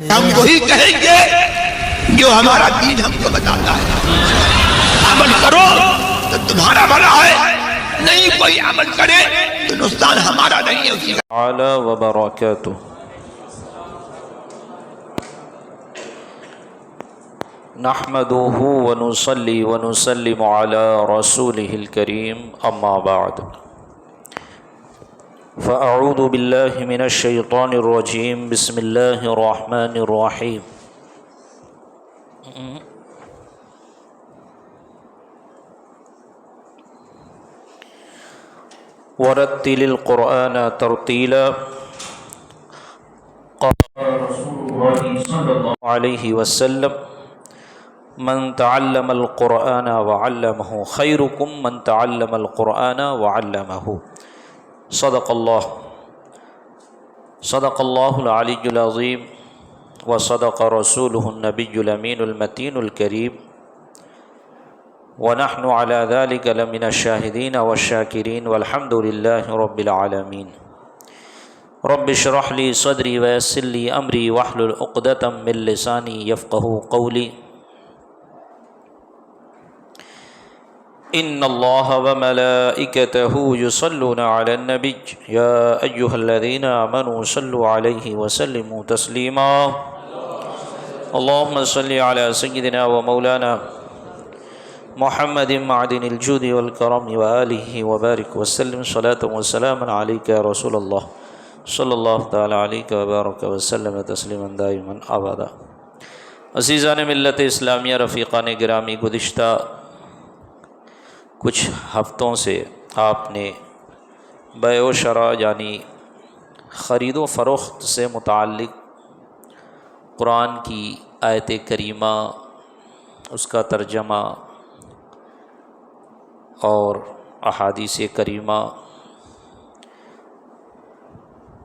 ہم وہی کہیں گے جو ہمارا دین ہم کو بتاتا ہے. عمل کرو تو تمہارا بھلا ہے، نہیں کوئی عمل کرے تو نقصان ہمارا نہیں ہے اسی کا. تعالی وبرکاتہ. نحمده ونصلي ونسلم على رسوله الكريم اما بعد فاعوذ بالله من الشيطان الرجيم بسم الله الرحمن الرحيم. ورتل القرآن ترتيلا. قال رسول الله صلى الله عليه وسلم من تعلم القرآن وعلمه خيركم من تعلم القرآن وعلمه. صدق الله العلي العظيم وصدق رسوله النبي الأمين المتين الكريم ونحن على ذلك لمن الشاهدين والشاكرين والحمد لله رب العالمين. رب اشرح لي صدري ويسر لي أمري واحلل عقدة من لساني يفقهوا قولي. ان اللہ وملائکته یصلون علی النبی یا ایہا الذین آمنوا صلوا علیہ وسلموا تسلیما. اللہم صل علی سیدنا ومولانا محمد معدن الجود والکرم وآلہ وبارک وسلم صلاة وسلاما علیک یا رسول اللہ صلی اللہ تعالی علیہ وبارک وسلم تسلیما دائما ابدا. عزیزان ملت اسلامیہ، رفیقان گرامی، گزشتہ کچھ ہفتوں سے آپ نے بیع و شراء یعنی خرید و فروخت سے متعلق قرآن کی آیت کریمہ، اس کا ترجمہ اور احادیث کریمہ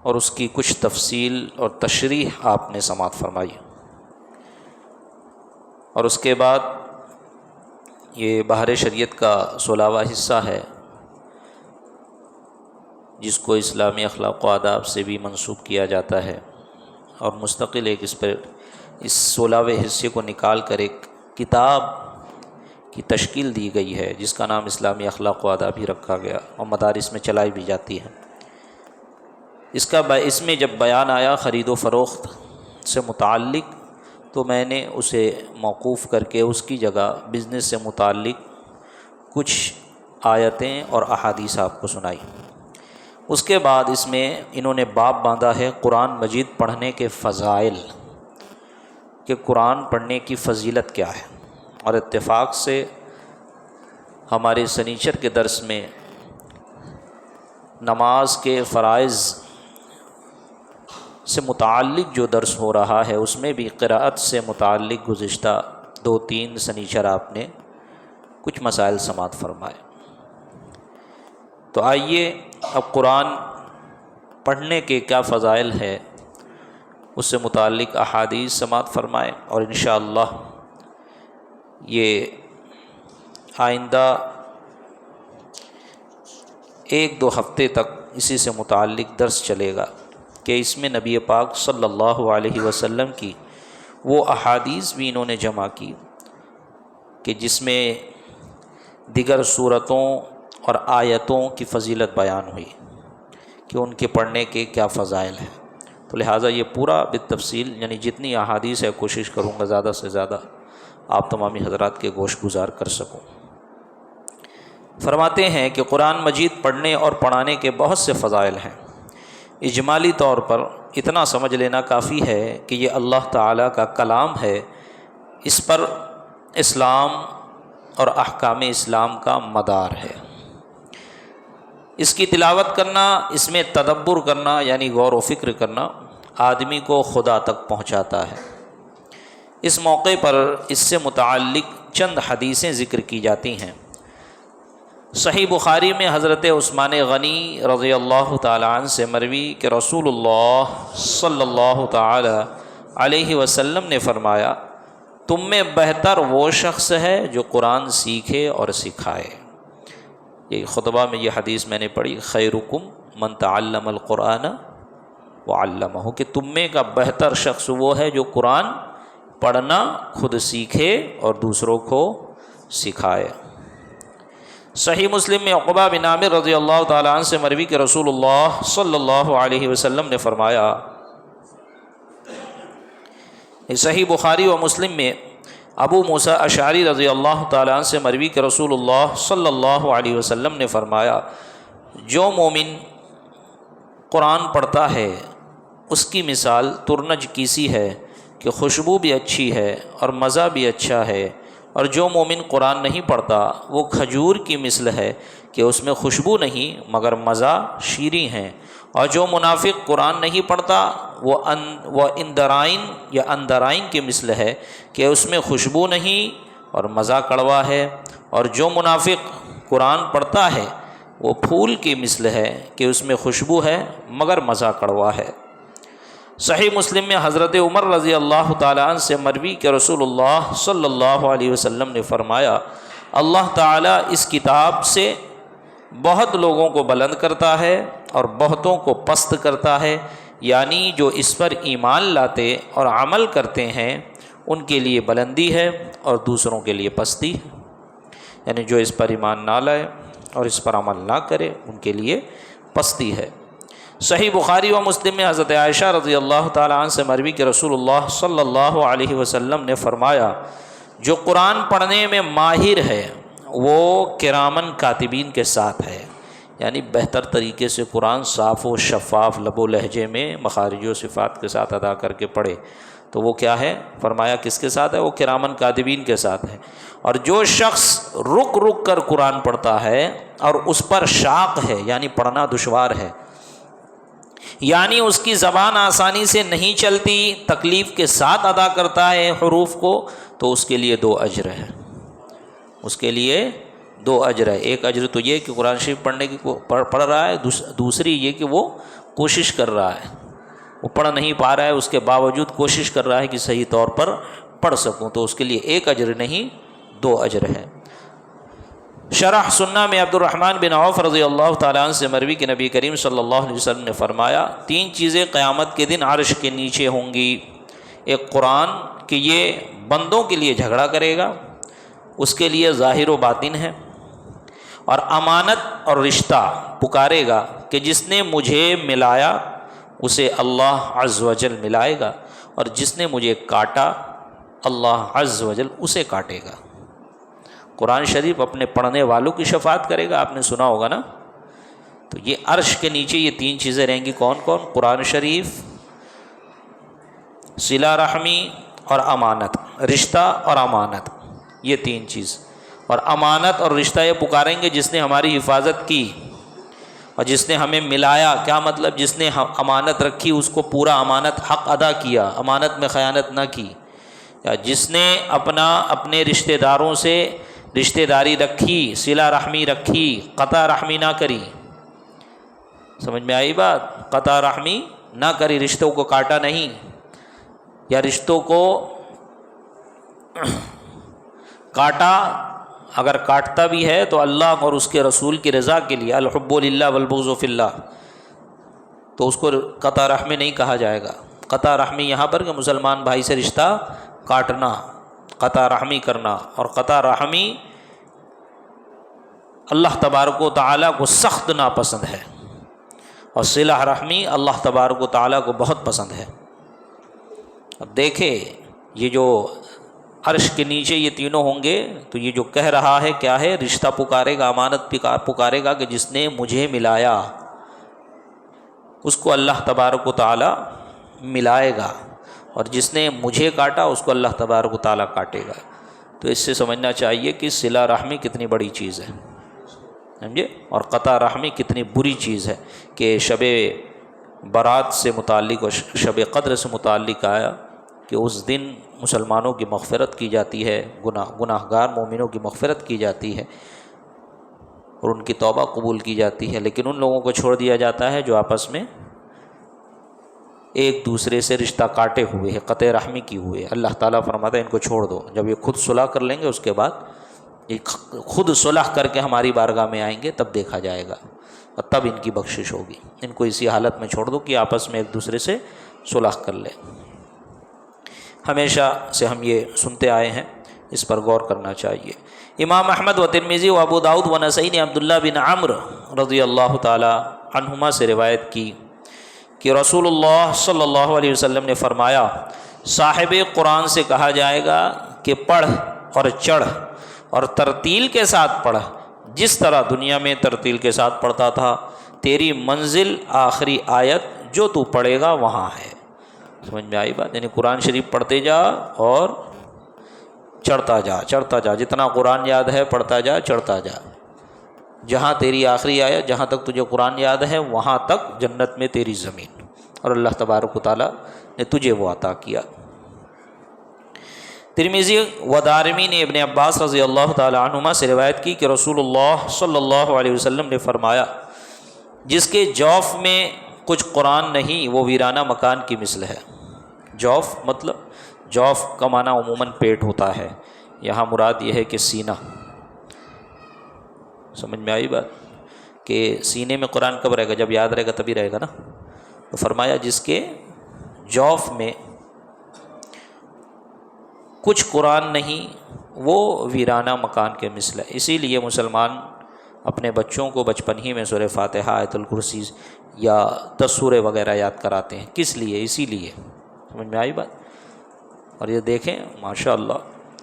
اور اس کی کچھ تفصیل اور تشریح آپ نے سماعت فرمائی. اور اس کے بعد یہ بہار شریعت کا 16واں حصہ ہے جس کو اسلامی اخلاق و آداب سے بھی منسوب کیا جاتا ہے، اور مستقل ایک اس 16ویں حصے کو نکال کر ایک کتاب کی تشکیل دی گئی ہے جس کا نام اسلامی اخلاق و آداب ہی رکھا گیا اور مدارس میں چلائی بھی جاتی ہے. اس میں جب بیان آیا خرید و فروخت سے متعلق تو میں نے اسے موقوف کر کے اس کی جگہ بزنس سے متعلق کچھ آیتیں اور احادیث آپ کو سنائی. اس کے بعد اس میں انہوں نے باب باندھا ہے قرآن مجید پڑھنے کے فضائل، کہ قرآن پڑھنے کی فضیلت کیا ہے. اور اتفاق سے ہمارے سنیچر کے درس میں نماز کے فرائض سے متعلق جو درس ہو رہا ہے اس میں بھی قراءت سے متعلق گزشتہ 2-3 سنیچر آپ نے کچھ مسائل سماعت فرمائے. تو آئیے اب قرآن پڑھنے کے کیا فضائل ہے اس سے متعلق احادیث سماعت فرمائے، اور انشاءاللہ یہ آئندہ 1-2 ہفتے تک اسی سے متعلق درس چلے گا کہ اس میں نبی پاک صلی اللہ علیہ وسلم کی وہ احادیث بھی انہوں نے جمع کی کہ جس میں دیگر صورتوں اور آیتوں کی فضیلت بیان ہوئی کہ ان کے پڑھنے کے کیا فضائل ہیں. تو لہٰذا یہ پورا بالتفصیل یعنی جتنی احادیث ہے کوشش کروں گا زیادہ سے زیادہ آپ تمامی حضرات کے گوش گزار کر سکوں. فرماتے ہیں کہ قرآن مجید پڑھنے اور پڑھانے کے بہت سے فضائل ہیں. اجمالی طور پر اتنا سمجھ لینا کافی ہے کہ یہ اللہ تعالیٰ کا کلام ہے، اس پر اسلام اور احکام اسلام کا مدار ہے. اس کی تلاوت کرنا، اس میں تدبر کرنا یعنی غور و فکر کرنا آدمی کو خدا تک پہنچاتا ہے. اس موقع پر اس سے متعلق چند حدیثیں ذکر کی جاتی ہیں. صحیح بخاری میں حضرت عثمان غنی رضی اللہ تعالی عنہ سے مروی کہ رسول اللہ صلی اللہ تعالی علیہ وسلم نے فرمایا، تم میں بہتر وہ شخص ہے جو قرآن سیکھے اور سکھائے. یہ خطبہ میں یہ حدیث میں نے پڑھی، خیرکم من تعلم القرآن وعلمہ، کہ تم میں کا بہتر شخص وہ ہے جو قرآن پڑھنا خود سیکھے اور دوسروں کو سکھائے۔ صحیح مسلم میں عقبہ بن عامر رضی اللہ تعالیٰ عنہ سے مروی کہ رسول اللہ صلی اللہ علیہ وسلم نے فرمایا، صحیح بخاری و مسلم میں ابو موسیٰ اشعری رضی اللہ تعالیٰ عنہ سے مروی کہ رسول اللہ صلی اللہ علیہ وسلم نے فرمایا، جو مومن قرآن پڑھتا ہے اس کی مثال ترنج کی سی ہے کہ خوشبو بھی اچھی ہے اور مزہ بھی اچھا ہے، اور جو مومن قرآن نہیں پڑھتا وہ کھجور کی مثل ہے کہ اس میں خوشبو نہیں مگر مزہ شیریں ہیں، اور جو منافق قرآن نہیں پڑھتا وہ اندرائن یا اندرائن کی مثل ہے کہ اس میں خوشبو نہیں اور مزہ کڑوا ہے، اور جو منافق قرآن پڑھتا ہے وہ پھول کی مثل ہے کہ اس میں خوشبو ہے مگر مزہ کڑوا ہے۔ صحیح مسلم میں حضرت عمر رضی اللہ تعالیٰ عنہ سے مروی کہ رسول اللہ صلی اللہ علیہ وسلم نے فرمایا، اللہ تعالیٰ اس کتاب سے بہت لوگوں کو بلند کرتا ہے اور بہتوں کو پست کرتا ہے، یعنی جو اس پر ایمان لاتے اور عمل کرتے ہیں ان کے لیے بلندی ہے اور دوسروں کے لیے پستی ہے، یعنی جو اس پر ایمان نہ لائے اور اس پر عمل نہ کرے ان کے لیے پستی ہے۔ صحیح بخاری و مسلم میں حضرت عائشہ رضی اللہ تعالیٰ عنہ سے مروی کہ رسول اللہ صلی اللہ علیہ وسلم نے فرمایا، جو قرآن پڑھنے میں ماہر ہے وہ کرامن کاتبین کے ساتھ ہے، یعنی بہتر طریقے سے قرآن صاف و شفاف لب و لہجے میں مخارج و صفات کے ساتھ ادا کر کے پڑھے تو وہ کیا ہے؟ فرمایا کس کے ساتھ ہے؟ وہ کرامن کاتبین کے ساتھ ہے۔ اور جو شخص رک رک کر قرآن پڑھتا ہے اور اس پر شاق ہے، یعنی پڑھنا دشوار ہے، یعنی اس کی زبان آسانی سے نہیں چلتی، تکلیف کے ساتھ ادا کرتا ہے حروف کو، تو اس کے لیے 2 اجر ہے، اس کے لیے 2 اجر ہے۔ ایک اجر تو یہ کہ قرآن شریف پڑھنے کی پڑھ رہا ہے، دوسری یہ کہ وہ کوشش کر رہا ہے، وہ پڑھ نہیں پا رہا ہے اس کے باوجود کوشش کر رہا ہے کہ صحیح طور پر پڑھ سکوں، تو اس کے لیے 1 اجر نہیں 2 اجر ہے۔ شرح سنہ میں عبد الرحمن بن عوف رضی اللہ تعالیٰ عنہ سے مروی کہ نبی کریم صلی اللہ علیہ وسلم نے فرمایا، 3 چیزیں قیامت کے دن عرش کے نیچے ہوں گی۔ ایک قرآن کہ یہ بندوں کے لیے جھگڑا کرے گا، اس کے لیے ظاہر و باطن ہے، اور امانت اور رشتہ پکارے گا کہ جس نے مجھے ملایا اسے اللہ عز و جل ملائے گا، اور جس نے مجھے کاٹا اللہ عز و جل اسے کاٹے گا۔ قرآن شریف اپنے پڑھنے والوں کی شفاعت کرے گا، آپ نے سنا ہوگا نا۔ تو یہ عرش کے نیچے یہ 3 چیزیں رہیں گی، کون کون؟ قرآن شریف، صلہ رحمی اور امانت، رشتہ اور امانت، یہ 3 چیز۔ اور امانت اور رشتہ یہ پکاریں گے جس نے ہماری حفاظت کی اور جس نے ہمیں ملایا، کیا مطلب؟ جس نے امانت رکھی اس کو پورا امانت حق ادا کیا، امانت میں خیانت نہ کی، یا جس نے اپنے رشتہ داروں سے رشتہ داری رکھی، صلہ رحمی رکھی، قطع رحمی نہ کری۔ سمجھ میں آئی بات؟ قطع رحمی نہ کری، رشتوں کو کاٹا نہیں، یا رشتوں کو کاٹا، اگر کاٹتا بھی ہے تو اللہ اور اس کے رسول کی رضا کے لیے، الحب للہ والبغض فی اللہ، تو اس کو قطع رحمی نہیں کہا جائے گا۔ قطع رحمی یہاں پر کہ مسلمان بھائی سے رشتہ کاٹنا، قطع رحمی کرنا، اور قطع رحمی اللہ تبارک و تعالیٰ کو سخت ناپسند ہے، اور صلہ رحمی اللہ تبارک و تعالیٰ کو بہت پسند ہے۔ اب دیکھیں یہ جو عرش کے نیچے یہ تینوں ہوں گے، تو یہ جو کہہ رہا ہے کیا ہے؟ رشتہ پکارے گا، امانت پکارے گا کہ جس نے مجھے ملایا اس کو اللہ تبارک و تعالیٰ ملائے گا، اور جس نے مجھے کاٹا اس کو اللہ تبارک و تعالیٰ کاٹے گا۔ تو اس سے سمجھنا چاہیے کہ صلہ رحمی کتنی بڑی چیز ہے، سمجھے؟ اور قطع رحمی کتنی بری چیز ہے کہ شب برات سے متعلق اور شب قدر سے متعلق آیا کہ اس دن مسلمانوں کی مغفرت کی جاتی ہے، گناہ گار مومنوں کی مغفرت کی جاتی ہے اور ان کی توبہ قبول کی جاتی ہے، لیکن ان لوگوں کو چھوڑ دیا جاتا ہے جو آپس میں ایک دوسرے سے رشتہ کاٹے ہوئے ہیں، قطع رحمی کی ہوئے۔ اللہ تعالیٰ فرماتا ہے ان کو چھوڑ دو، جب یہ خود صلح کر لیں گے اس کے بعد یہ خود صلح کر کے ہماری بارگاہ میں آئیں گے تب دیکھا جائے گا۔ اور تب ان کی بخشش ہوگی. ان کو اسی حالت میں چھوڑ دو کہ آپس میں ایک دوسرے سے صلح کر لیں. ہمیشہ سے ہم یہ سنتے آئے ہیں، اس پر غور کرنا چاہیے. امام احمد و ترمذی و ابو داؤد و نسائی نے عبداللہ بن عمرو رضی اللہ تعالی عنہما سے روایت کی کہ رسول اللہ صلی اللہ علیہ وسلم نے فرمایا، صاحب قرآن سے کہا جائے گا کہ پڑھ اور چڑھ اور ترتیل کے ساتھ پڑھ، جس طرح دنیا میں ترتیل کے ساتھ پڑھتا تھا. تیری منزل آخری آیت جو تو پڑھے گا وہاں ہے. سمجھ میں آئی بات؟ یعنی قرآن شریف پڑھتے جا اور چڑھتا جا، جتنا قرآن یاد ہے پڑھتا جا، چڑھتا جا. جہاں تیری آخری آیت، جہاں تک تجھے قرآن یاد ہے وہاں تک جنت میں تیری زمین، اور اللہ تبارک و تعالیٰ نے تجھے وہ عطا کیا. ترمذی و دارمی نے ابن عباس رضی اللہ تعالی عنہما سے روایت کی کہ رسول اللہ صلی اللہ علیہ وسلم نے فرمایا، جس کے جوف میں کچھ قرآن نہیں وہ ویرانہ مکان کی مثل ہے. جوف مطلب، جوف کا معنی عموماً پیٹ ہوتا ہے، یہاں مراد یہ ہے کہ سینہ. سمجھ میں آئی بات؟ کہ سینے میں قرآن کب رہے گا؟ جب یاد رہے گا تبھی رہے گا نا. تو فرمایا جس کے جوف میں کچھ قرآن نہیں وہ ویرانہ مکان کے مثل ہے. اسی لیے مسلمان اپنے بچوں کو بچپن ہی میں سورہ فاتحہ، آیت الکرسی یا 10 سورے وغیرہ یاد کراتے ہیں. کس لیے؟ اسی لیے. سمجھ میں آئی بات؟ اور یہ دیکھیں ماشاءاللہ،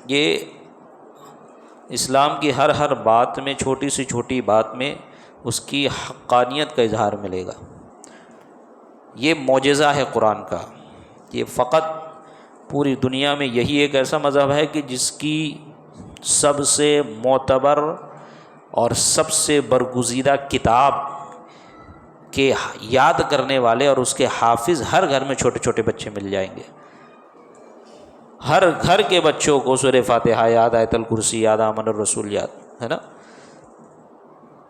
یہ اسلام کی ہر بات میں، چھوٹی سے چھوٹی بات میں اس کی حقانیت کا اظہار ملے گا. یہ معجزہ ہے قرآن کا. یہ فقط پوری دنیا میں یہی ایک ایسا مذہب ہے کہ جس کی سب سے معتبر اور سب سے برگزیدہ کتاب کے یاد کرنے والے اور اس کے حافظ ہر گھر میں چھوٹے چھوٹے بچے مل جائیں گے. ہر گھر کے بچوں کو سورہ فاتحہ یاد، آیت الکرسی یاد، آمن الرسول یاد ہے نا.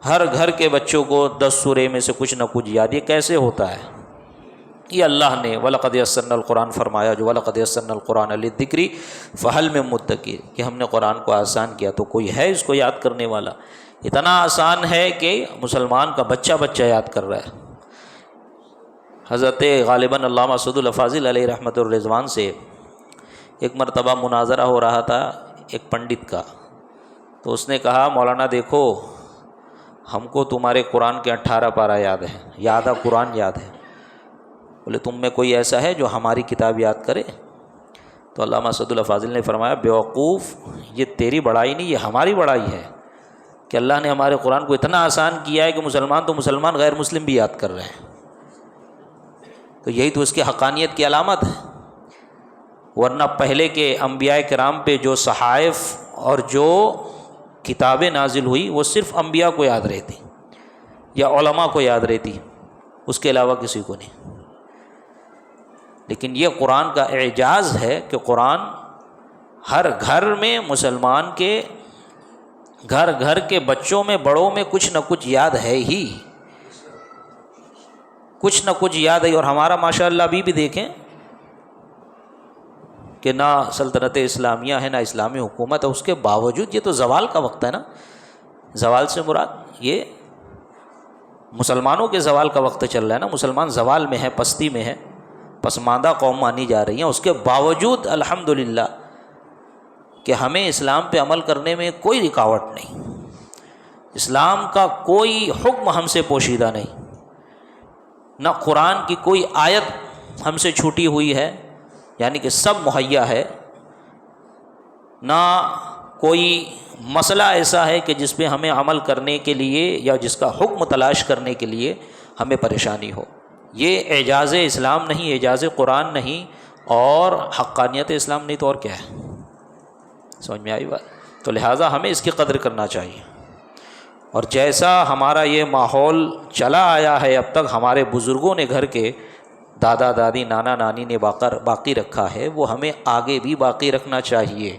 ہر گھر کے بچوں کو 10 سورے میں سے کچھ نہ کچھ یاد. یہ کیسے ہوتا ہے؟ یہ اللہ نے وَلَقَدْ يَسَّرْنَا الْقُرْآنَ فرمایا، جو وَلَقَدْ يَسَّرْنَا الْقُرْآنَ لِلذِّكْرِ فَهَلْ مِن مُدَّكِرٍ، کہ ہم نے قرآن کو آسان کیا تو کوئی ہے اس کو یاد کرنے والا. اتنا آسان ہے کہ مسلمان کا بچہ یاد کر رہا ہے. حضرت غالباً علامہ اسد الافاضل علیہ رحمۃ الرضوان سے ایک مرتبہ مناظرہ ہو رہا تھا ایک پنڈت کا. تو اس نے کہا، مولانا دیکھو، ہم کو تمہارے قرآن کے 18 پارہ یاد ہے، آدھا قرآن یاد ہے. بولے تم میں کوئی ایسا ہے جو ہماری کتاب یاد کرے؟ تو علامہ اسد الافاضل نے فرمایا، بیوقوف، یہ تیری بڑائی نہیں، یہ ہماری بڑائی ہے کہ اللہ نے ہمارے قرآن کو اتنا آسان کیا ہے کہ مسلمان تو مسلمان، غیر مسلم بھی یاد کر رہے ہیں. تو یہی تو اس کی حقانیت کی علامت ہے. ورنہ پہلے کے انبیاء کرام پہ جو صحائف اور جو کتابیں نازل ہوئی وہ صرف انبیاء کو یاد رہتی یا علماء کو یاد رہتی، اس کے علاوہ کسی کو نہیں. لیکن یہ قرآن کا اعجاز ہے کہ قرآن ہر گھر میں، مسلمان کے گھر کے بچوں میں، بڑوں میں کچھ نہ کچھ یاد ہے ہی، کچھ نہ کچھ یاد ہے. اور ہمارا ماشاءاللہ ابھی بھی دیکھیں کہ نہ سلطنت اسلامیہ ہے، نہ اسلامی حکومت ہے، اس کے باوجود یہ تو زوال کا وقت ہے نا. زوال سے مراد یہ مسلمانوں کے زوال کا وقت چل رہا ہے نا. مسلمان زوال میں ہے، پستی میں ہے، پسماندہ قوم مانی جا رہی ہیں. اس کے باوجود الحمدللہ کہ ہمیں اسلام پہ عمل کرنے میں کوئی رکاوٹ نہیں. اسلام کا کوئی حکم ہم سے پوشیدہ نہیں، نہ قرآن کی کوئی آیت ہم سے چھوٹی ہوئی ہے، یعنی کہ سب مہیا ہے. نہ کوئی مسئلہ ایسا ہے کہ جس پہ ہمیں عمل کرنے کے لیے یا جس کا حکم تلاش کرنے کے لیے ہمیں پریشانی ہو. یہ اعجاز اسلام نہیں، اعجاز قرآن نہیں، اور حقانیت اسلام نہیں تو اور کیا ہے. سمجھ میں آئی بات؟ تو لہٰذا ہمیں اس کی قدر کرنا چاہیے. اور جیسا ہمارا یہ ماحول چلا آیا ہے اب تک، ہمارے بزرگوں نے گھر کے دادا دادی، نانا نانی نے باقی رکھا ہے، وہ ہمیں آگے بھی باقی رکھنا چاہیے.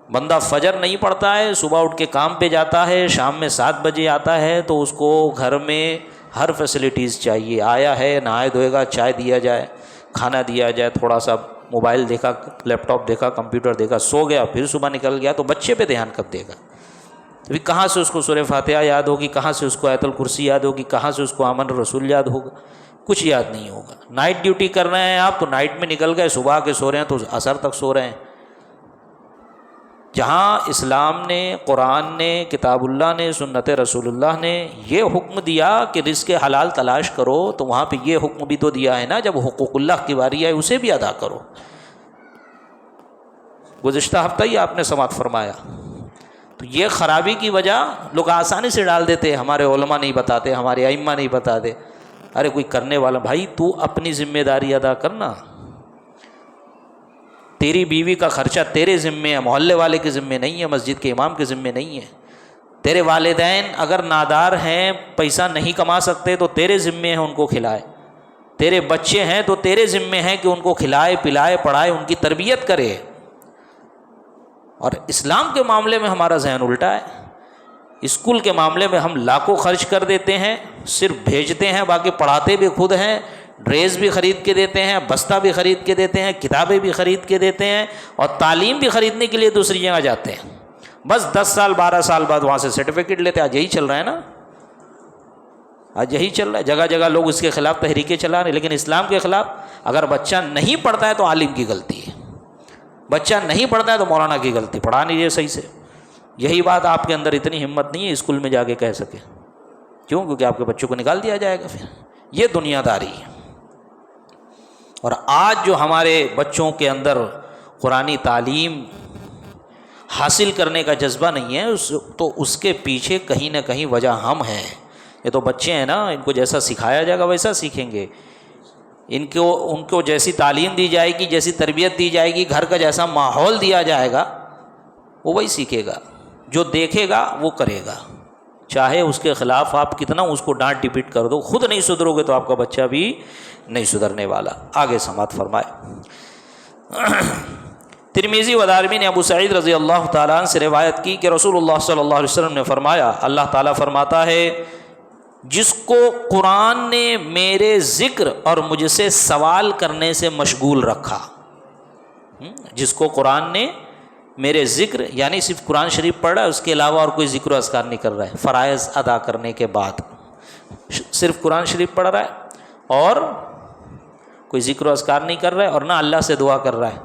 بندہ فجر نہیں پڑھتا ہے، صبح اٹھ کے کام پہ جاتا ہے، شام میں 7 بجے آتا ہے، تو اس کو گھر میں ہر فیسلٹیز چاہیے. آیا ہے، نہائے دھوئے گا، چائے دیا جائے، کھانا دیا جائے، تھوڑا سا موبائل دیکھا، لیپ ٹاپ دیکھا، کمپیوٹر دیکھا، سو گیا، پھر صبح نکل گیا، تو بچے پہ دھیان کب دے گا؟ تو کہاں سے اس کو سورہ فاتحہ یاد ہوگی، کہاں سے اس کو آیت الکرسی یاد ہوگی، کہاں سے اس کو آمن الرسول یاد ہوگا؟ کچھ یاد نہیں ہوگا۔ نائٹ ڈیوٹی کر رہے ہیں آپ تو نائٹ میں نکل گئے، صبح کے سو رہے ہیں تو عصر تک سو رہے ہیں۔ جہاں اسلام نے، قرآن نے، کتاب اللہ نے، سنت رسول اللہ نے یہ حکم دیا کہ رزق حلال تلاش کرو، تو وہاں پہ یہ حکم بھی تو دیا ہے نا، جب حقوق اللہ کی باری آئے اسے بھی ادا کرو۔ گزشتہ ہفتہ ہی آپ نے سماعت فرمایا۔ تو یہ خرابی کی وجہ لوگ آسانی سے ڈال دیتے، ہمارے علماء نہیں بتاتے، ہمارے ائمہ نہیں بتاتے۔ ارے کوئی کرنے والا، بھائی تو اپنی ذمہ داری ادا کرنا۔ تیری بیوی کا خرچہ تیرے ذمے ہے، محلے والے کے ذمے نہیں ہے، مسجد کے امام کے ذمے نہیں ہے۔ تیرے والدین اگر نادار ہیں، پیسہ نہیں کما سکتے تو تیرے ذمے ہیں ان کو کھلائے۔ تیرے بچے ہیں تو تیرے ذمے ہیں کہ ان کو کھلائے پلائے پڑھائے، ان کی تربیت کرے۔ اور اسلام کے معاملے میں ہمارا ذہن الٹا ہے۔ اسکول کے معاملے میں ہم لاکھوں خرچ کر دیتے ہیں، صرف بھیجتے ہیں، باقی پڑھاتے بھی خود ہیں، ڈریس بھی خرید کے دیتے ہیں، بستہ بھی خرید کے دیتے ہیں، کتابیں بھی خرید کے دیتے ہیں، اور تعلیم بھی خریدنے کے لیے دوسری جگہ جاتے ہیں۔ بس 10 سال 12 سال بعد وہاں سے سرٹیفکیٹ لیتے ہیں۔ آج یہی چل رہا ہے نا، آج یہی چل رہا ہے۔ جگہ جگہ لوگ اس کے خلاف تحریکیں چلا رہے ہیں، لیکن اسلام کے خلاف اگر بچہ نہیں پڑھتا ہے تو عالم کی غلطی ہے، بچہ نہیں پڑھتا ہے تو مولانا کی غلطی، پڑھا نہیں ہے صحیح سے۔ یہی بات آپ کے اندر اتنی ہمت نہیں ہے اسکول میں جا کے کہہ سکے، کیوں؟ کیونکہ آپ کے بچوں کو نکال دیا جائے گا پھر۔ یہ دنیا داری ہے۔ اور آج جو ہمارے بچوں کے اندر قرآنی تعلیم حاصل کرنے کا جذبہ نہیں ہے، تو اس کے پیچھے کہیں نہ کہیں وجہ ہم ہیں۔ یہ تو بچے ہیں نا، ان کو جیسا سکھایا جائے گا ویسا سیکھیں گے۔ ان کو جیسی تعلیم دی جائے گی، جیسی تربیت دی جائے گی، گھر کا جیسا ماحول دیا جائے گا وہ وہی سیکھے گا۔ جو دیکھے گا وہ کرے گا، چاہے اس کے خلاف آپ کتنا اس کو ڈانٹ ڈپٹ کر دو، خود نہیں سدھرو گے تو آپ کا بچہ بھی نہیں سدھرنے والا۔ آگے سماعت فرمائے۔ ترمذی و دارمی نے ابو سعید رضی اللہ تعالیٰ عنہ سے روایت کی کہ رسول اللہ صلی اللہ علیہ وسلم نے فرمایا، اللہ تعالیٰ فرماتا ہے، جس کو قرآن نے میرے ذکر اور مجھ سے سوال کرنے سے مشغول رکھا، جس کو قرآن نے میرے ذکر، یعنی صرف قرآن شریف پڑھ رہا ہے، اس کے علاوہ اور کوئی ذکر و اذکار نہیں کر رہا ہے، فرائض ادا کرنے کے بعد صرف قرآن شریف پڑھ رہا ہے اور کوئی ذکر و اذکار نہیں کر رہا ہے، اور نہ اللہ سے دعا کر رہا ہے،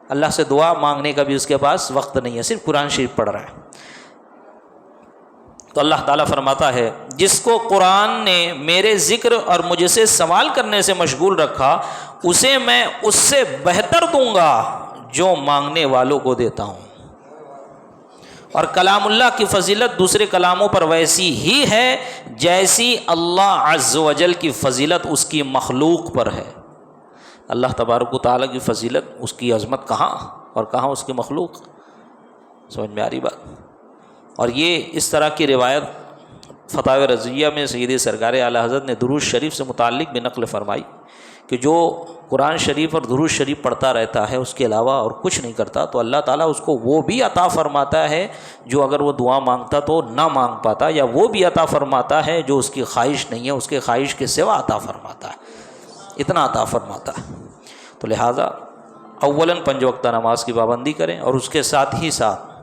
اللہ سے دعا مانگنے کا بھی اس کے پاس وقت نہیں ہے، صرف قرآن شریف پڑھ رہا ہے، تو اللہ تعالیٰ فرماتا ہے، جس کو قرآن نے میرے ذکر اور مجھ سے سوال کرنے سے مشغول رکھا، اسے میں اس سے بہتر دوں گا جو مانگنے والوں کو دیتا ہوں۔ اور کلام اللہ کی فضیلت دوسرے کلاموں پر ویسی ہی ہے جیسی اللہ عز و جل کی فضیلت اس کی مخلوق پر ہے۔ اللہ تبارک و تعالیٰ کی فضیلت، اس کی عظمت کہاں اور کہاں اس کی مخلوق؟ سمجھ میں آ رہی بات؟ اور یہ اس طرح کی روایت فتاوی رضویہ میں سید سرکار اعلیٰ حضرت نے درود شریف سے متعلق بھی نقل فرمائی کہ جو قرآن شریف اور درود شریف پڑھتا رہتا ہے، اس کے علاوہ اور کچھ نہیں کرتا، تو اللہ تعالیٰ اس کو وہ بھی عطا فرماتا ہے جو اگر وہ دعا مانگتا تو نہ مانگ پاتا، یا وہ بھی عطا فرماتا ہے جو اس کی خواہش نہیں ہے، اس کے خواہش کے سوا عطا فرماتا ہے، اتنا عطا فرماتا ہے۔ تو لہٰذا اولاً 5 وقتہ نماز کی پابندی کریں، اور اس کے ساتھ ہی ساتھ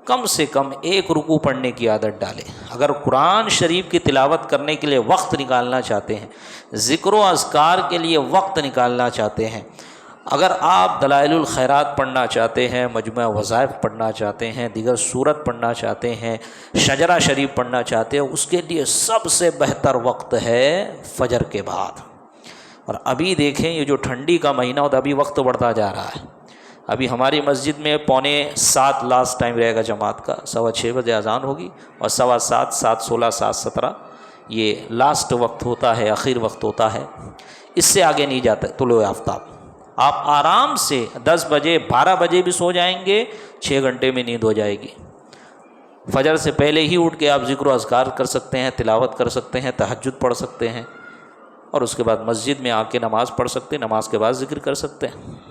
کم سے کم 1 رکوع پڑھنے کی عادت ڈالیں۔ اگر قرآن شریف کی تلاوت کرنے کے لیے وقت نکالنا چاہتے ہیں، ذکر و اذکار کے لیے وقت نکالنا چاہتے ہیں، اگر آپ دلائل الخیرات پڑھنا چاہتے ہیں، مجموعہ وظائف پڑھنا چاہتے ہیں، دیگر سورت پڑھنا چاہتے ہیں، شجرہ شریف پڑھنا چاہتے ہیں، اس کے لیے سب سے بہتر وقت ہے فجر کے بعد۔ اور ابھی دیکھیں یہ جو ٹھنڈی کا مہینہ ہوتا ہے، ابھی وقت بڑھتا جا رہا ہے۔ ابھی ہماری مسجد میں 6:45 لاسٹ ٹائم رہے گا جماعت کا، 6:15 بجے اذان ہوگی، اور 7:15 7:16 7:17 یہ لاسٹ وقت ہوتا ہے، آخر وقت ہوتا ہے، اس سے آگے نہیں جاتا طلوع آفتاب۔ آپ آرام سے 10 بجے 12 بجے بھی سو جائیں گے، 6 گھنٹے میں نیند ہو جائے گی۔ فجر سے پہلے ہی اٹھ کے آپ ذکر و اذکار کر سکتے ہیں، تلاوت کر سکتے ہیں، تہجد پڑھ سکتے ہیں، اور اس کے بعد مسجد میں آ کے نماز پڑھ سکتے ہیں، نماز کے بعد ذکر کر سکتے ہیں۔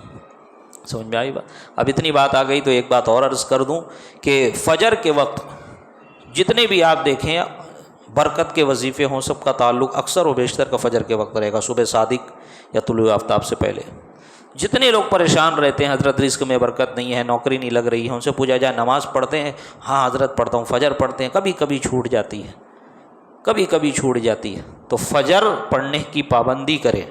سمجھ میں آئی بات؟ اب اتنی بات آ گئی تو ایک بات اور عرض کر دوں کہ فجر کے وقت جتنے بھی آپ دیکھیں برکت کے وظیفے ہوں، سب کا تعلق اکثر و بیشتر کا فجر کے وقت رہے گا، صبح صادق یا طلوع آفتاب سے پہلے۔ جتنے لوگ پریشان رہتے ہیں حضرت رزق میں برکت نہیں ہے، نوکری نہیں لگ رہی ہے، ان سے پوچھا جائے نماز پڑھتے ہیں؟ ہاں حضرت پڑھتا ہوں، فجر پڑھتے ہیں، کبھی کبھی چھوٹ جاتی ہے، کبھی کبھی چھوٹ جاتی ہے۔ تو فجر پڑھنے کی پابندی کرے،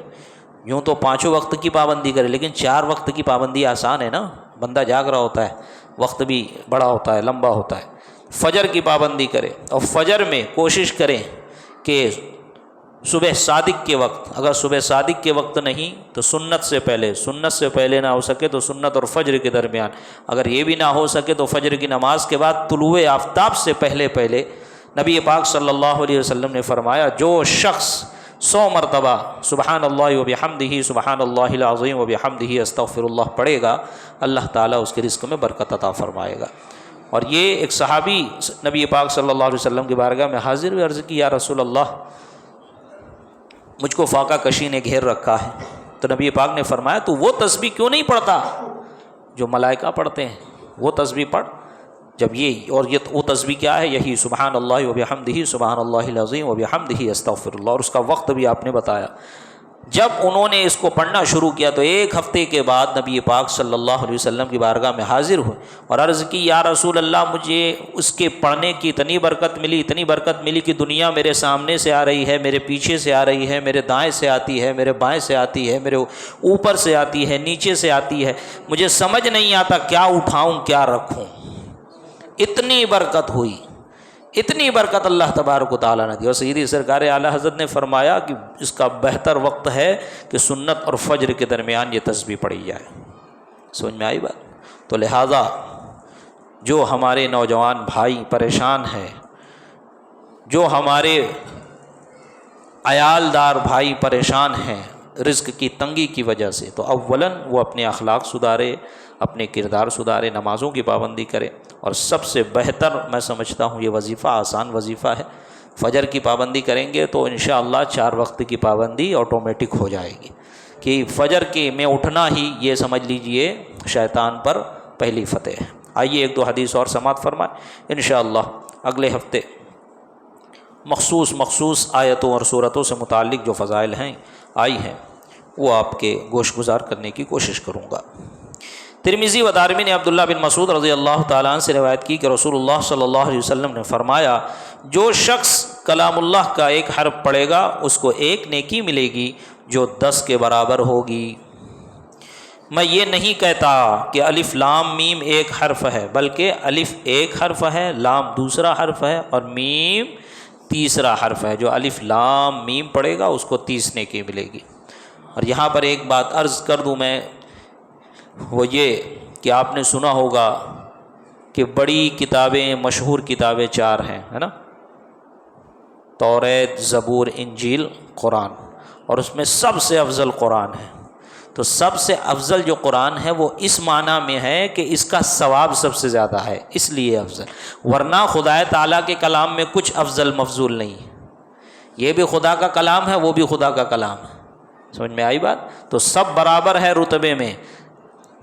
یوں تو 5 وقت کی پابندی کرے، لیکن 4 وقت کی پابندی آسان ہے نا، بندہ جاگ رہا ہوتا ہے، وقت بھی بڑا ہوتا ہے، لمبا ہوتا ہے۔ فجر کی پابندی کرے، اور فجر میں کوشش کریں کہ صبح صادق کے وقت، اگر صبح صادق کے وقت نہیں تو سنت سے پہلے نہ ہو سکے تو سنت اور فجر کے درمیان، اگر یہ بھی نہ ہو سکے تو فجر کی نماز کے بعد طلوع آفتاب سے پہلے نبی پاک صلی اللہ علیہ وسلم نے فرمایا جو شخص 100 مرتبہ سبحان اللہ و بحمدہ سبحان اللہ العظیم و بحمدہ استغفر اللہ پڑھے گا، اللہ تعالیٰ اس کے رزق میں برکت عطا فرمائے گا۔ اور یہ ایک صحابی نبی پاک صلی اللہ علیہ وسلم کی بارگاہ میں حاضر ہوئے، عرض کی یا رسول اللہ مجھ کو فاقہ کشی نے گھیر رکھا ہے۔ تو نبی پاک نے فرمایا تو وہ تسبیح کیوں نہیں پڑھتا جو ملائکہ پڑھتے ہیں، وہ تسبیح پڑھ۔ جب وہ تسبیح کیا ہے؟ یہی سبحان اللہ و بحمدہ سبحان اللہ العظیم و بحمدہ استغفر اللہ، اور اس کا وقت بھی آپ نے بتایا۔ جب انہوں نے اس کو پڑھنا شروع کیا تو 1 ہفتے کے بعد نبی پاک صلی اللہ علیہ وسلم کی بارگاہ میں حاضر ہوئے اور عرض کی یا رسول اللہ مجھے اس کے پڑھنے کی اتنی برکت ملی کہ دنیا میرے سامنے سے آ رہی ہے، میرے پیچھے سے آ رہی ہے، میرے دائیں سے آتی ہے، میرے بائیں سے آتی ہے، میرے اوپر سے آتی ہے، نیچے سے آتی ہے، مجھے سمجھ نہیں آتا کیا اٹھاؤں کیا رکھوں۔ اتنی برکت ہوئی، اتنی برکت اللہ تبارک و تعالیٰ نے دی۔ اور سیدی سرکار اعلیٰ حضرت نے فرمایا کہ اس کا بہتر وقت ہے کہ سنت اور فجر کے درمیان یہ تسبیح پڑھی جائے۔ سمجھ میں آئی بات؟ تو لہٰذا جو ہمارے نوجوان بھائی پریشان ہیں، جو ہمارے عیالدار بھائی پریشان ہیں رزق کی تنگی کی وجہ سے، تو اولاً وہ اپنے اخلاق سدھارے، اپنے کردار سدھارے، نمازوں کی پابندی کرے، اور سب سے بہتر میں سمجھتا ہوں یہ وظیفہ آسان وظیفہ ہے۔ فجر کی پابندی کریں گے تو انشاءاللہ 4 وقت کی پابندی آٹومیٹک ہو جائے گی، کہ فجر کے میں اٹھنا ہی یہ سمجھ لیجئے شیطان پر پہلی فتح ہے۔ آئیے 1-2 حدیث اور سماعت فرمائیں انشاءاللہ۔ اگلے ہفتے مخصوص آیتوں اور صورتوں سے متعلق جو فضائل ہیں آئی ہیں وہ آپ کے گوش گزار کرنے کی کوشش کروں گا۔ ترمذی و دارمی نے عبداللہ بن مسعود رضی اللہ تعالیٰ عنہ سے روایت کی کہ رسول اللہ صلی اللہ علیہ وسلم نے فرمایا جو شخص کلام اللہ کا 1 حرف پڑھے گا اس کو 1 نیکی ملے گی جو 10 کے برابر ہوگی۔ میں یہ نہیں کہتا کہ الف لام میم 1 حرف ہے، بلکہ الف 1 حرف ہے، لام دوسرا حرف ہے اور میم تیسرا حرف ہے۔ جو الف لام میم پڑھے گا اس کو 30 نیکی ملے گی۔ اور یہاں پر ایک بات عرض کر دوں میں، وہ یہ کہ آپ نے سنا ہوگا کہ بڑی کتابیں، مشہور کتابیں 4 ہیں، ہے نا؟ توریت، زبور، انجیل، قرآن، اور اس میں سب سے افضل قرآن ہے۔ تو سب سے افضل جو قرآن ہے وہ اس معنی میں ہے کہ اس کا ثواب سب سے زیادہ ہے، اس لیے افضل، ورنہ خدا تعالیٰ کے کلام میں کچھ افضل مفضول نہیں ہے۔ یہ بھی خدا کا کلام ہے، وہ بھی خدا کا کلام ہے۔ سمجھ میں آئی بات؟ تو سب برابر ہے رتبے میں۔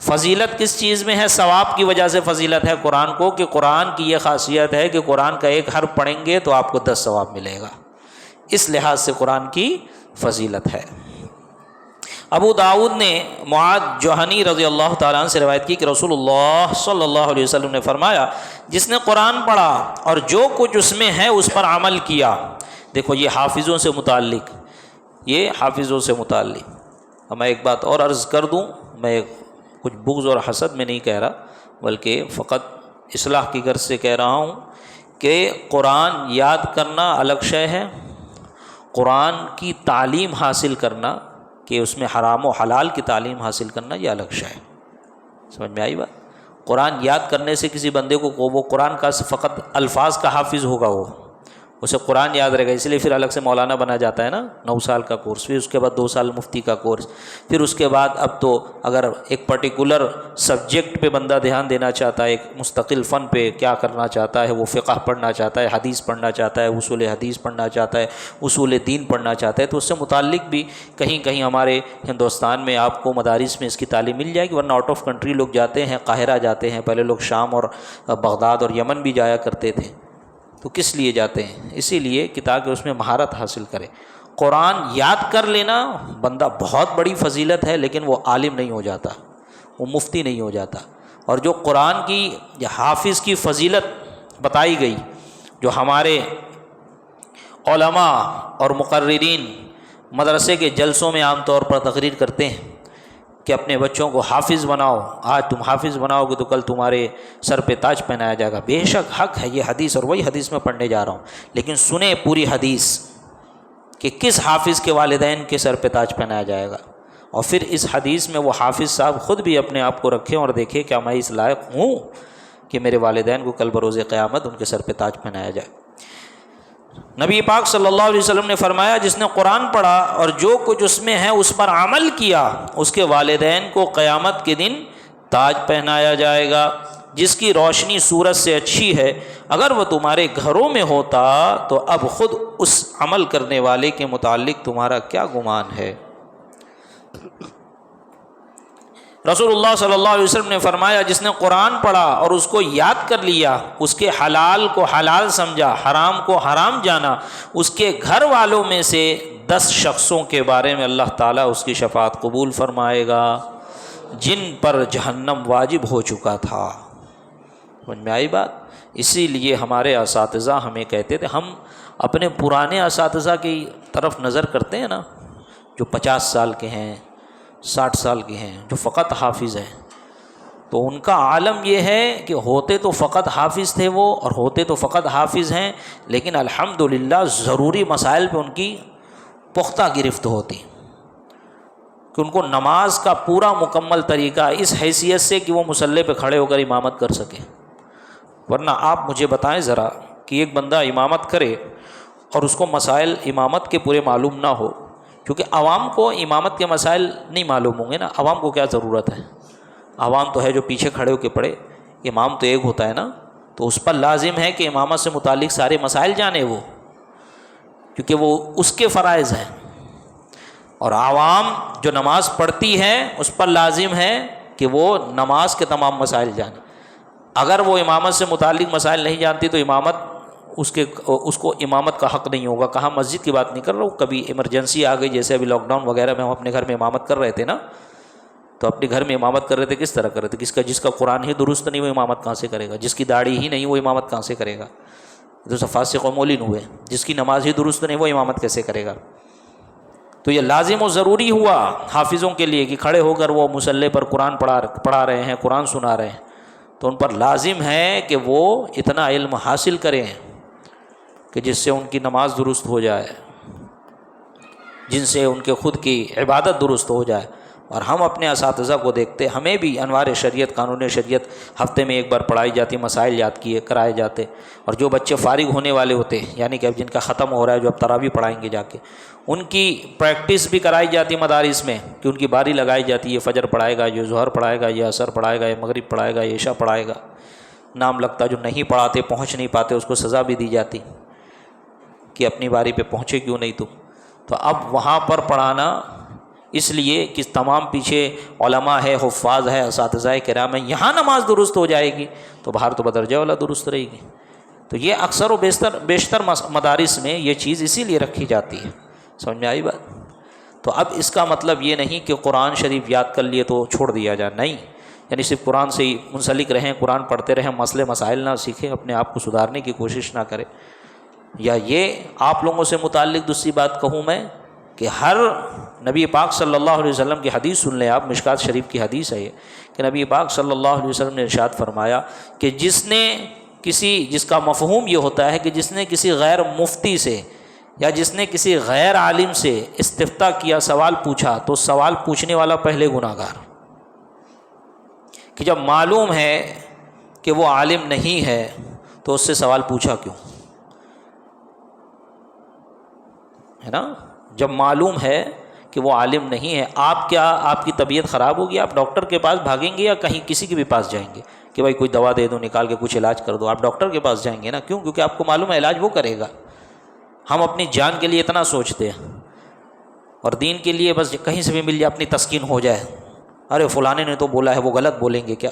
فضیلت کس چیز میں ہے؟ ثواب کی وجہ سے فضیلت ہے قرآن کو، کہ قرآن کی یہ خاصیت ہے کہ قرآن کا 1 حرف پڑھیں گے تو آپ کو 10 ثواب ملے گا، اس لحاظ سے قرآن کی فضیلت ہے۔ ابو داؤد نے معاذ جوہنی رضی اللہ تعالیٰ عنہ سے روایت کی کہ رسول اللہ صلی اللہ علیہ وسلم نے فرمایا جس نے قرآن پڑھا اور جو کچھ اس میں ہے اس پر عمل کیا۔ دیکھو یہ حافظوں سے متعلق، یہ حافظوں سے متعلق۔ میں ایک بات اور عرض کر دوں، میں کچھ بغض اور حسد میں نہیں کہہ رہا، بلکہ فقط اصلاح کی غرض سے کہہ رہا ہوں کہ قرآن یاد کرنا الگ شے ہے، قرآن کی تعلیم حاصل کرنا، کہ اس میں حرام و حلال کی تعلیم حاصل کرنا، یہ الگ شے ہے۔ سمجھ میں آئی بات؟ قرآن یاد کرنے سے کسی بندے کو وہ قرآن کا فقط الفاظ کا حافظ ہوگا، وہ اسے قرآن یاد رہے گا، اس لیے پھر الگ سے مولانا بنا جاتا ہے نا، 9 سال کا کورس، پھر اس کے بعد 2 سال مفتی کا کورس، پھر اس کے بعد اب تو اگر ایک پرٹیکولر سبجیکٹ پہ بندہ دھیان دینا چاہتا ہے، ایک مستقل فن پہ کیا کرنا چاہتا ہے، وہ فقہ پڑھنا چاہتا ہے، حدیث پڑھنا چاہتا ہے، اصول حدیث پڑھنا چاہتا ہے، اصول دین پڑھنا چاہتا ہے، تو اس سے متعلق بھی کہیں کہیں ہمارے ہندوستان میں آپ کو مدارس میں اس کی تعلیم مل جائے گی، ورنہ آؤٹ آف کنٹری لوگ جاتے ہیں، قاہرہ جاتے ہیں، پہلے لوگ شام اور بغداد اور یمن بھی جایا کرتے تھے۔ تو کس لیے جاتے ہیں؟ اسی لیے کہ تاکہ اس میں مہارت حاصل کرے۔ قرآن یاد کر لینا بندہ بہت بڑی فضیلت ہے، لیکن وہ عالم نہیں ہو جاتا، وہ مفتی نہیں ہو جاتا۔ اور جو قرآن کی حافظ کی فضیلت بتائی گئی، جو ہمارے علماء اور مقررین مدرسے کے جلسوں میں عام طور پر تقریر کرتے ہیں کہ اپنے بچوں کو حافظ بناؤ، آج تم حافظ بناؤ گے تو کل تمہارے سر پہ تاج پہنایا جائے گا۔ بے شک حق ہے یہ حدیث، اور وہی حدیث میں پڑھنے جا رہا ہوں، لیکن سنیں پوری حدیث کہ کس حافظ کے والدین کے سر پہ تاج پہنایا جائے گا، اور پھر اس حدیث میں وہ حافظ صاحب خود بھی اپنے آپ کو رکھیں اور دیکھیں کیا میں اس لائق ہوں کہ میرے والدین کو کل بروز قیامت ان کے سر پہ تاج پہنایا جائے۔ نبی پاک صلی اللہ علیہ وسلم نے فرمایا جس نے قرآن پڑھا اور جو کچھ اس میں ہے اس پر عمل کیا، اس کے والدین کو قیامت کے دن تاج پہنایا جائے گا۔ جس کی روشنی سورج سے اچھی ہے، اگر وہ تمہارے گھروں میں ہوتا تو اب خود اس عمل کرنے والے کے متعلق تمہارا کیا گمان ہے۔ رسول اللہ صلی اللہ علیہ وسلم نے فرمایا جس نے قرآن پڑھا اور اس کو یاد کر لیا، اس کے حلال کو حلال سمجھا، حرام کو حرام جانا، اس کے گھر والوں میں سے 10 شخصوں کے بارے میں اللہ تعالیٰ اس کی شفاعت قبول فرمائے گا جن پر جہنم واجب ہو چکا تھا۔ سمجھ میں آئی بات؟ اسی لیے ہمارے اساتذہ ہمیں کہتے تھے، ہم اپنے پرانے اساتذہ کی طرف نظر کرتے ہیں نا، جو 50 سال کے ہیں، 60 سال کے ہیں، جو فقط حافظ ہیں، تو ان کا عالم یہ ہے کہ ہوتے تو فقط حافظ تھے وہ، اور ہوتے تو فقط حافظ ہیں، لیکن الحمدللہ ضروری مسائل پہ ان کی پختہ گرفت ہوتی کہ ان کو نماز کا پورا مکمل طریقہ اس حیثیت سے کہ وہ مصلی پہ کھڑے ہو کر امامت کر سکیں۔ ورنہ آپ مجھے بتائیں ذرا کہ ایک بندہ امامت کرے اور اس کو مسائل امامت کے پورے معلوم نہ ہو، کیونکہ عوام کو امامت کے مسائل نہیں معلوم ہوں گے نا، عوام کو کیا ضرورت ہے؟ عوام تو ہے جو پیچھے کھڑے ہو کے پڑھے، امام تو ایک ہوتا ہے نا، تو اس پر لازم ہے کہ امامت سے متعلق سارے مسائل جانے وہ، کیونکہ وہ اس کے فرائض ہیں۔ اور عوام جو نماز پڑھتی ہے اس پر لازم ہے کہ وہ نماز کے تمام مسائل جانے۔ اگر وہ امامت سے متعلق مسائل نہیں جانتی تو امامت اس کو امامت کا حق نہیں ہوگا۔ کہاں مسجد کی بات نہیں کر رہا ہوں، کبھی ایمرجنسی آ گئی، جیسے ابھی لاک ڈاؤن وغیرہ میں ہم اپنے گھر میں امامت کر رہے تھے نا، تو اپنے گھر میں امامت کر رہے تھے، کس طرح کر رہے تھے؟ جس کا قرآن ہی درست نہیں وہ امامت کہاں سے کرے گا؟ جس کی داڑھی ہی نہیں وہ امامت کہاں سے کرے گا؟ تو سب فاسق و مولین ہوئے۔ جس کی نماز ہی درست نہیں وہ امامت کیسے کرے گا؟ تو یہ لازم و ضروری ہوا حافظوں کے لیے کہ کھڑے ہو کر وہ مصلی پر قرآن پڑھا رہے ہیں، قرآن سنا رہے ہیں، تو ان پر لازم ہے کہ وہ اتنا علم حاصل کریں کہ جس سے ان کی نماز درست ہو جائے، جن سے ان کے خود کی عبادت درست ہو جائے۔ اور ہم اپنے اساتذہ کو دیکھتے، ہمیں بھی انوار شریعت، قانون شریعت ہفتے میں ایک بار پڑھائی جاتی، مسائل یاد کرائے جاتے، اور جو بچے فارغ ہونے والے ہوتے یعنی کہ اب جن کا ختم ہو رہا ہے، جو اب تراویح پڑھائیں گے جا کے، ان کی پریکٹس بھی کرائی جاتی مدارس میں کہ ان کی باری لگائی جاتی، یہ فجر پڑھائے گا، یہ ظہر پڑھائے گا، یہ عصر پڑھائے گا، یہ مغرب پڑھائے گا، یہ عشاء پڑھائے گا۔ نام لگتا جو نہیں پڑھاتے، پہنچ نہیں پاتے، اس کو سزا بھی دی جاتی کہ اپنی باری پہ پہنچے کیوں نہیں تم۔ تو اب وہاں پر پڑھانا اس لیے کہ تمام پیچھے علماء ہے، حفاظ ہے، اساتذہ کرام ہیں، یہاں نماز درست ہو جائے گی تو باہر تو بدرجہ والا درست رہے گی۔ تو یہ اکثر و بیشتر مدارس میں یہ چیز اسی لیے رکھی جاتی ہے۔ سمجھ میں آئی بات؟ تو اب اس کا مطلب یہ نہیں کہ قرآن شریف یاد کر لیے تو چھوڑ دیا جائے، نہیں، یعنی صرف قرآن سے ہی منسلک رہیں، قرآن پڑھتے رہیں، مسئلے مسائل نہ سیکھیں، اپنے آپ کو سدھارنے کی کوشش نہ کریں۔ یا یہ آپ لوگوں سے متعلق دوسری بات کہوں میں کہ ہر نبی پاک صلی اللہ علیہ وسلم کی حدیث سن لیں آپ، مشکات شریف کی حدیث ہے یہ کہ نبی پاک صلی اللہ علیہ وسلم نے ارشاد فرمایا کہ جس کا مفہوم یہ ہوتا ہے کہ جس نے کسی غیر مفتی سے یا جس نے کسی غیر عالم سے استفتاء کیا، سوال پوچھا، تو سوال پوچھنے والا پہلے گناہ گار، کہ جب معلوم ہے کہ وہ عالم نہیں ہے تو اس سے سوال پوچھا کیوں؟ ہے نا؟ جب معلوم ہے کہ وہ عالم نہیں ہے، آپ کی طبیعت خراب ہوگی، آپ ڈاکٹر کے پاس بھاگیں گے یا کہیں کسی کے بھی پاس جائیں گے کہ بھائی کوئی دوا دے دو، نکال کے کچھ علاج کر دو؟ آپ ڈاکٹر کے پاس جائیں گے نا، کیوں؟ کیونکہ آپ کو معلوم ہے علاج وہ کرے گا۔ ہم اپنی جان کے لیے اتنا سوچتے ہیں، اور دین کے لیے بس کہیں سے بھی مل جائے اپنی تسکین ہو جائے، ارے فلانے نے تو بولا ہے، وہ غلط بولیں گے کیا؟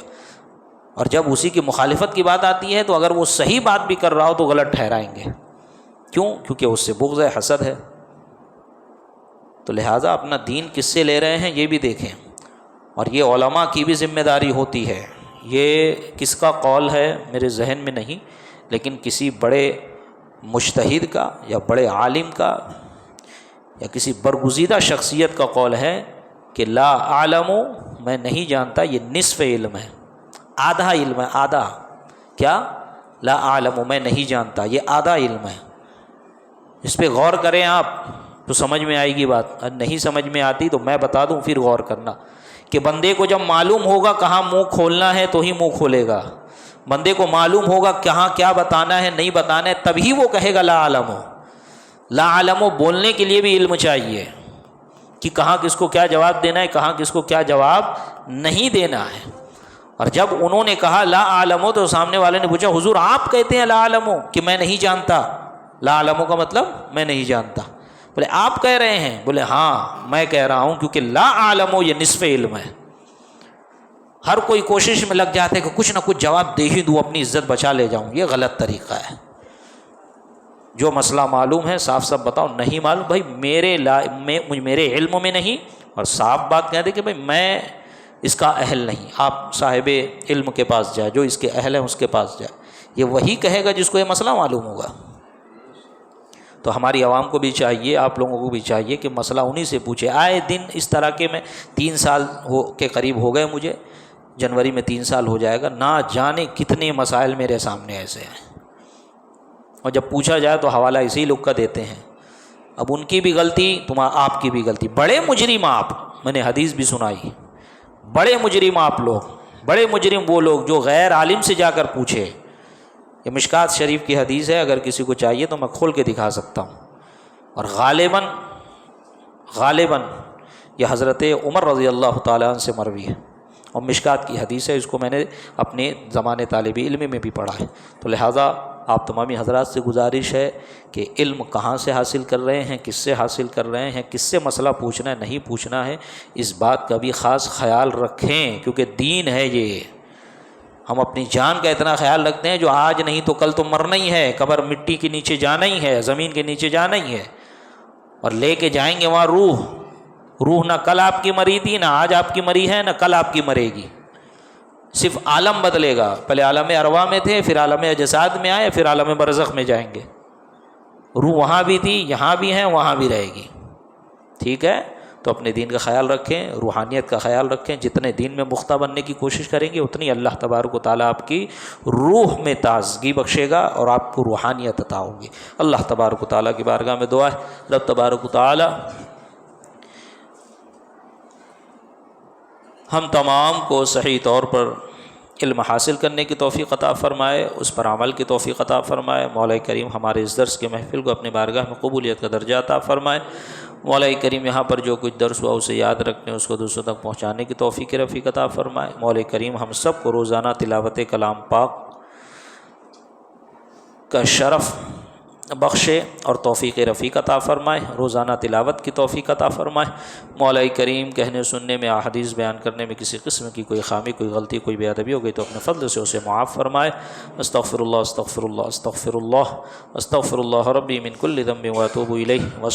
اور جب اسی کی مخالفت کی بات آتی ہے تو اگر وہ صحیح بات بھی کر رہا ہو تو غلط ٹھہرائیں گے۔ کیوں؟ کیونکہ اس سے بغض ہے، حسد ہے۔ تو لہٰذا اپنا دین کس سے لے رہے ہیں یہ بھی دیکھیں، اور یہ علماء کی بھی ذمہ داری ہوتی ہے۔ یہ کس کا قول ہے میرے ذہن میں نہیں، لیکن کسی بڑے مجتہد کا یا بڑے عالم کا یا کسی برگزیدہ شخصیت کا قول ہے کہ لا اعلم، میں نہیں جانتا، یہ نصف علم ہے، آدھا علم ہے، آدھا کیا؟ لا اعلم، میں نہیں جانتا، یہ آدھا علم ہے۔ اس پہ غور کریں آپ تو سمجھ میں آئے گی بات، نہیں سمجھ میں آتی تو میں بتا دوں پھر غور کرنا کہ بندے کو جب معلوم ہوگا کہاں منہ کھولنا ہے تو ہی منہ کھولے گا، بندے کو معلوم ہوگا کہاں کیا بتانا ہے نہیں بتانا ہے تبھی وہ کہے گا لا علم۔ لا علم بولنے کے لیے بھی علم چاہیے کہ کہاں کس کو کیا جواب دینا ہے، کہاں کس کو کیا جواب نہیں دینا ہے۔ اور جب انہوں نے کہا لا علم تو سامنے والے نے پوچھا حضور آپ کہتے ہیں لا علم کہ میں نہیں جانتا، لا علم کا مطلب میں نہیں جانتا، بولے آپ کہہ رہے ہیں؟ بولے ہاں میں کہہ رہا ہوں، کیونکہ لا علم یہ نصف علم ہے۔ ہر کوئی کوشش میں لگ جاتا ہے کہ کچھ نہ کچھ جواب دے ہی دوں، اپنی عزت بچا لے جاؤں، یہ غلط طریقہ ہے۔ جو مسئلہ معلوم ہے صاف صاف بتاؤ، نہیں معلوم بھائی میرے علم میں نہیں، اور صاف بات کہہ دے کہ بھائی میں اس کا اہل نہیں، آپ صاحب علم کے پاس جائے، جو اس کے اہل ہیں اس کے پاس جائے، یہ وہی کہے گا جس کو یہ مسئلہ معلوم ہوگا۔ تو ہماری عوام کو بھی چاہیے، آپ لوگوں کو بھی چاہیے کہ مسئلہ انہی سے پوچھے۔ آئے دن اس طرح کے میں 3 سال کے قریب ہو گئے، مجھے جنوری میں 3 سال ہو جائے گا، نہ جانے کتنے مسائل میرے سامنے ایسے ہیں، اور جب پوچھا جائے تو حوالہ اسی لوگ کا دیتے ہیں۔ اب ان کی بھی غلطی، آپ کی بھی غلطی، بڑے مجرم آپ، میں نے حدیث بھی سنائی، بڑے مجرم آپ لوگ، بڑے مجرم وہ لوگ جو غیر عالم سے جا کر پوچھے۔ یہ مشکات شریف کی حدیث ہے، اگر کسی کو چاہیے تو میں کھول کے دکھا سکتا ہوں، اور غالباً یہ حضرت عمر رضی اللہ تعالیٰ عنہ سے مروی ہے، اور مشکات کی حدیث ہے، اس کو میں نے اپنے زمانے طالب علم میں بھی پڑھا ہے۔ تو لہٰذا آپ تمامی حضرات سے گزارش ہے کہ علم کہاں سے حاصل کر رہے ہیں، کس سے حاصل کر رہے ہیں، کس سے مسئلہ پوچھنا ہے نہیں پوچھنا ہے، اس بات کا بھی خاص خیال رکھیں، کیونکہ دین ہے یہ۔ ہم اپنی جان کا اتنا خیال رکھتے ہیں جو آج نہیں تو کل تو مرنا ہی ہے، قبر مٹی کے نیچے جانا ہی ہے، زمین کے نیچے جانا ہی ہے، اور لے کے جائیں گے وہاں روح نہ کل آپ کی مری تھی، نہ آج آپ کی مری ہے، نہ کل آپ کی مرے گی، صرف عالم بدلے گا، پہلے عالم ارواح میں تھے، پھر عالم اجساد میں آئے، پھر عالم برزخ میں جائیں گے، روح وہاں بھی تھی، یہاں بھی ہے، وہاں بھی رہے گی، ٹھیک ہے؟ تو اپنے دین کا خیال رکھیں، روحانیت کا خیال رکھیں، جتنے دین میں مختہ بننے کی کوشش کریں گے اتنی اللہ تبارک و تعالیٰ آپ کی روح میں تازگی بخشے گا اور آپ کو روحانیت عطا ہوگی۔ اللہ تبارک و تعالیٰ کی بارگاہ میں دعا ہے، رب تبارک و تعالیٰ ہم تمام کو صحیح طور پر علم حاصل کرنے کی توفیق عطا فرمائے، اس پر عمل کی توفیق عطا فرمائے۔ مولا کریم ہمارے اس درس کے محفل کو اپنے بارگاہ میں قبولیت کا درجہ عطا فرمائے۔ مولا کریم یہاں پر جو کچھ درس ہوا اسے یاد رکھنے، اس کو دوسروں تک پہنچانے کی توفیق رفیق عطا فرمائے۔ مولا کریم ہم سب کو روزانہ تلاوت کلام پاک کا شرف بخشے اور توفیق رفیق عطا فرمائے، روزانہ تلاوت کی توفیق عطا فرمائے۔ مولا کریم کہنے سننے میں، احادیث بیان کرنے میں کسی قسم کی کوئی خامی، کوئی غلطی، کوئی بے ادبی ہو گئی تو اپنے فضل سے اسے معاف فرمائے۔ استغفر اللہ استغفر اللہ استغفر اللہ استغفر اللہ ربی من کل ذنب واتوب الیہ۔